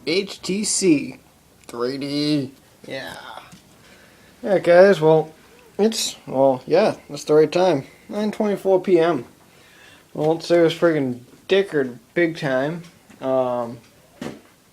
HTC 3D. Yeah. Yeah, guys. Well, that's the right time. 9:24 p.m. Well, let's say it was friggin' dickered big time. I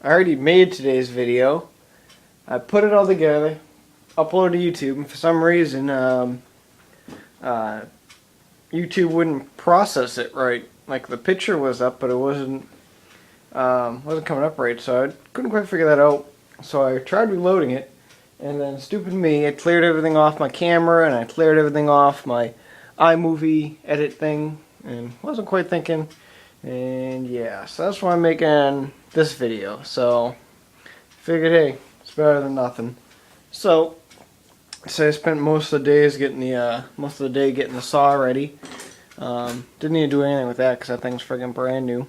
already made today's video. I put it all together, uploaded to YouTube, and for some reason, YouTube wouldn't process it right. Like the picture was up, but it wasn't coming up right. So I couldn't quite figure that out. So I tried reloading it, and then stupid me, I cleared everything off my camera, and I cleared everything off my iMovie edit thing, and wasn't quite thinking. And yeah, so that's why I'm making this video. So figured, hey, it's better than nothing. So I spent most of the day getting the saw ready. Didn't need to do anything with that because that thing's friggin' brand new.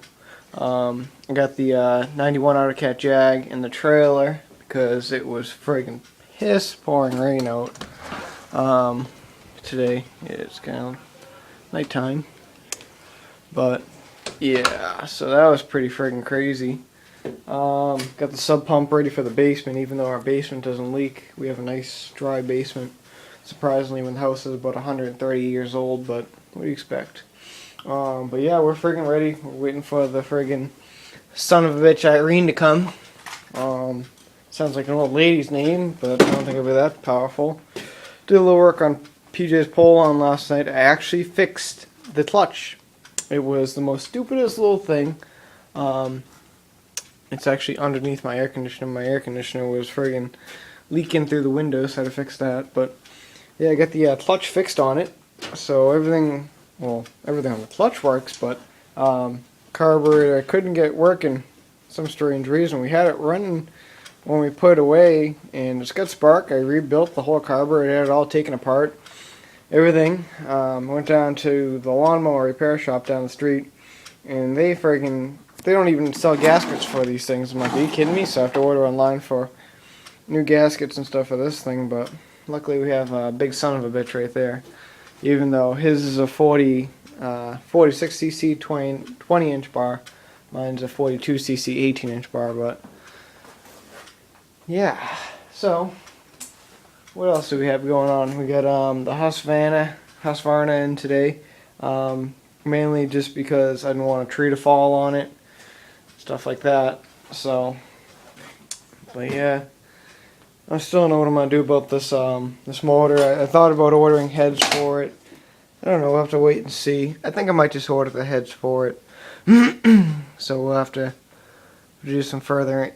I got the 91 AutoCAD Jag in the trailer because it was friggin' piss pouring rain out. Today it's kind of nighttime, but yeah, so that was pretty friggin' crazy. Got the sub pump ready for the basement, even though our basement doesn't leak. We have a nice dry basement, surprisingly, when the house is about 130 years old, but what do you expect? But yeah, we're friggin' ready. We're waiting for the friggin' son of a bitch Irene to come. Sounds like an old lady's name, but I don't think it'll be that powerful. Did a little work on PJ's pole on last night. I actually fixed the clutch. It was the most stupidest little thing. It's actually underneath my air conditioner. My air conditioner was friggin' leaking through the windows, so I had to fix that. But yeah, I got the clutch fixed on it. So everything on the clutch works, but carburetor I couldn't get working for some strange reason. We had it running when we put it away, and it's got spark. I rebuilt the whole carburetor, had it all taken apart. Everything. Went down to the lawnmower repair shop down the street, and they don't even sell gaskets for these things. I'm like, are you kidding me? So I have to order online for new gaskets and stuff for this thing, but luckily we have a big son of a bitch right there. Even though his is a 46cc 20 inch bar, mine's a 42cc 18 inch bar, but yeah. So what else do we have going on? We got the Husqvarna in today, mainly just because I didn't want a tree to fall on it, stuff like that. So, but yeah, I still don't know what I'm gonna do about this this motor. I thought about ordering heads for it. I don't know. We'll have to wait and see. I think I might just order the heads for it. So we'll have to do some further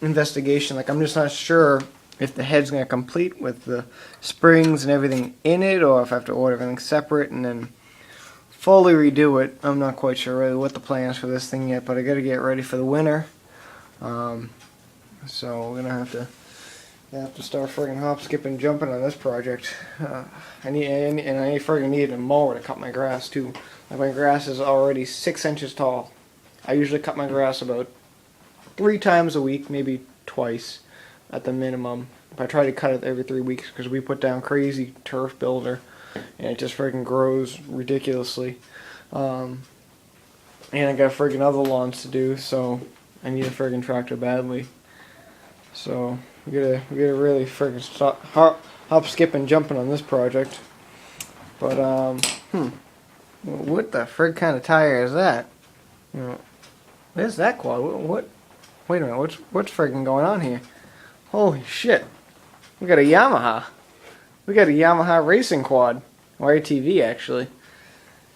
investigation. Like, I'm just not sure if the head's gonna complete with the springs and everything in it, or if I have to order everything separate and then fully redo it. I'm not quite sure really what the plan is for this thing yet, but I gotta get ready for the winter. So we're gonna have to start friggin' hop, skipping, jumping on this project. I friggin' need a mower to cut my grass too. Like, my grass is already 6 inches tall. I usually cut my grass about 3 times a week, maybe twice at the minimum. I try to cut it every 3 weeks because we put down crazy turf builder, and it just friggin' grows ridiculously. And I got friggin' other lawns to do, so I need a friggin' tractor badly. So we gotta really friggin' stop, hop, skip, and jumping on this project. But what the frig kind of tire is that? Where's that quad? What? Wait a minute. What's friggin' going on here? Holy shit! We got a Yamaha. We got a Yamaha racing quad, or ATV actually.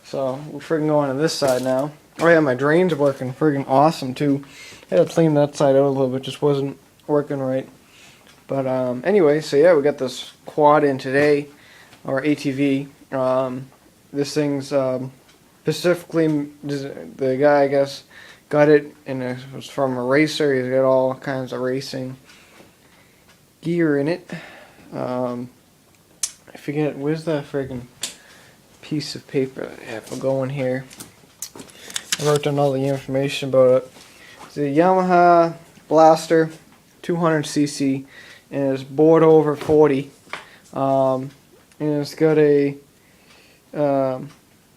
So we're friggin' going to this side now. Oh yeah, my drain's working friggin' awesome too. I had to clean that side out a little bit, just wasn't working right. But anyway, so yeah, we got this quad in today, or ATV. This thing's specifically, the guy, I guess, got it, and it was from a racer. He's got all kinds of racing gear in it. I forget, where's that friggin' piece of paper that I have for going here? I wrote down all the information about it. It's a Yamaha Blaster 200cc, and it's bored over 40. And it's got a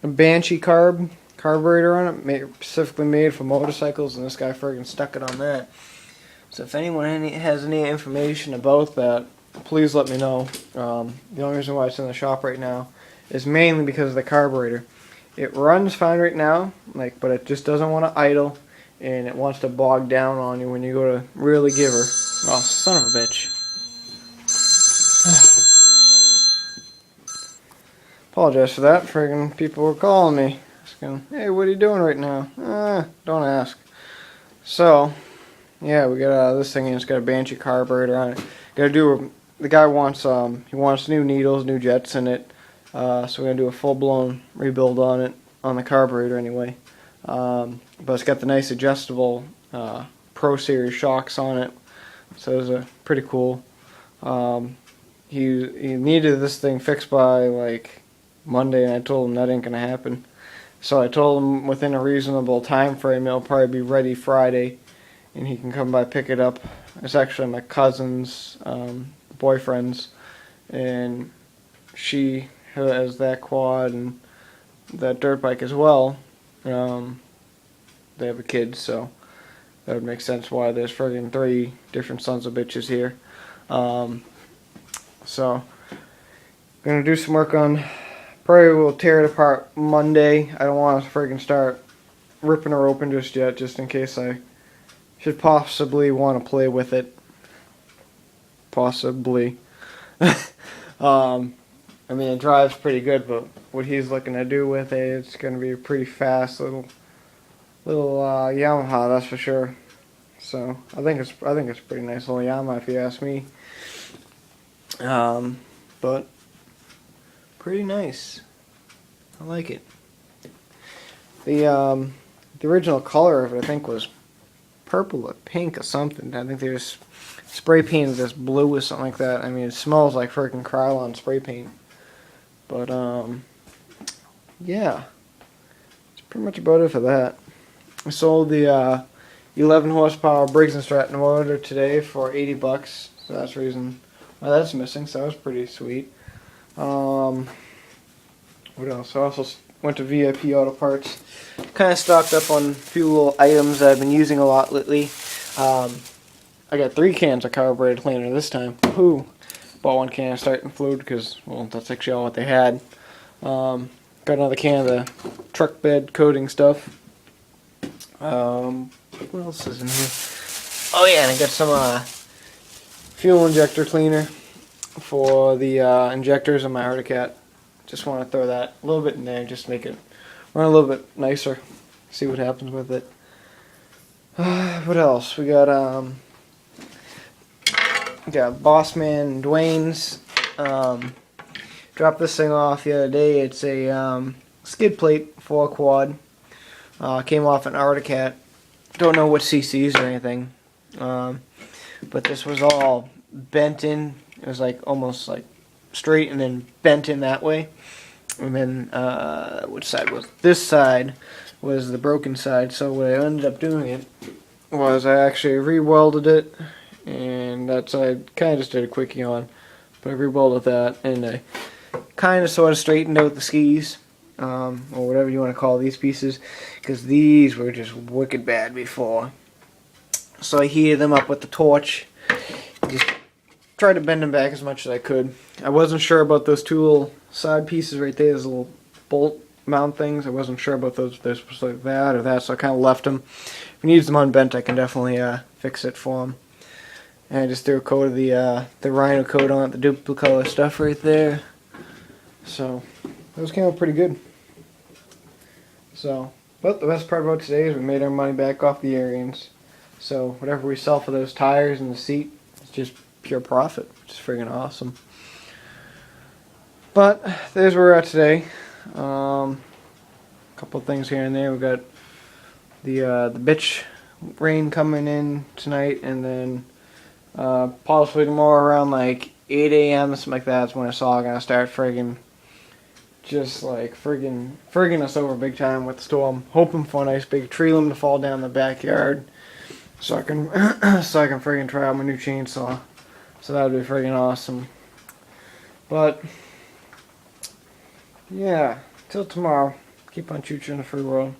Banshee carburetor on it, specifically made for motorcycles, and this guy friggin' stuck it on that. So if anyone has any information about that, please let me know. The only reason why it's in the shop right now is mainly because of the carburetor. It runs fine right now, but it just doesn't want to idle, and it wants to bog down on you when you go to really give her. Oh, son of a bitch. Apologize for that. Friggin' people were calling me, asking, "Hey, what are you doing right now?" Don't ask. So, yeah, we got this thing, and it's got a Banshee carburetor on it. The guy wants he wants new needles, new jets in it. So we're gonna do a full-blown rebuild on it, on the carburetor anyway. But it's got the nice adjustable Pro Series shocks on it, so it's pretty cool. He needed this thing fixed by like Monday, and I told him that ain't gonna happen. So I told him within a reasonable time frame it'll probably be ready Friday, and he can come by pick it up. It's actually my cousin's boyfriend's, and she has that quad and that dirt bike as well. They have a kid, so that would make sense why there's friggin' 3 different sons of bitches here. So gonna do some work on. Probably will tear it apart Monday. I don't want to friggin' start ripping her open just yet, just in case I should possibly want to play with it. Possibly. I mean, it drives pretty good, but what he's looking to do with it, it's going to be a pretty fast little Yamaha, that's for sure. So I think it's a pretty nice little Yamaha, if you ask me. But pretty nice. I like it. The original color of it, I think, was purple or pink or something. I think they just spray painted this blue or something like that. I mean, it smells like freaking Krylon spray paint. But yeah, that's pretty much about it for that. I sold the 11 horsepower Briggs & Stratton motor today for $80, so that's the reason why that's missing. So that was pretty sweet. What else? I also went to VIP Auto Parts. Kind of stocked up on a few little items that I've been using a lot lately. I got 3 cans of carburetor cleaner this time. Whew. Bought 1 can of starting fluid because, well, that's actually all what they had. Got another can of the truck bed coating stuff. What else is in here? Oh yeah, and I got some fuel injector cleaner for the injectors on my Articat. Just want to throw that a little bit in there, just make it run a little bit nicer. See what happens with it. What else? We got Bossman and Dwayne's. Dropped this thing off the other day. It's a skid plate for a quad. Came off an Articat. Don't know what CCs or anything. But this was all bent in. It was like almost like straight and then bent in that way. And then which side was this side was the broken side. So what I ended up doing was I actually re-welded it, and that side kind of just did a quickie on, but I re-welded that, and I kind of sort of straightened out the skis, or whatever you want to call these pieces, because these were just wicked bad before. So I heated them up with the torch, just tried to bend them back as much as I could. I wasn't sure about those 2 little side pieces right there, those little bolt mount things. I wasn't sure about those, they're supposed to like that or that, so I kind of left them. If he needs them unbent, I can definitely fix it for him. And I just threw a coat of the Rhino coat on it, the Duplicolor stuff right there. So those came out pretty good. So, but the best part about today is we made our money back off the Arians. So whatever we sell for those tires and the seat, it's just pure profit, which is friggin' awesome. But there's where we're at today. Couple of things here and there. We got the bitch rain coming in tonight, and then possibly tomorrow around like 8 a.m. something like that. That's when it's all gonna start friggin' just like friggin' us over big time with the storm. Hoping for a nice big tree limb to fall down in the backyard, so I can friggin' try out my new chainsaw. So that would be friggin' awesome. But yeah, till tomorrow. Keep on chooching the free world.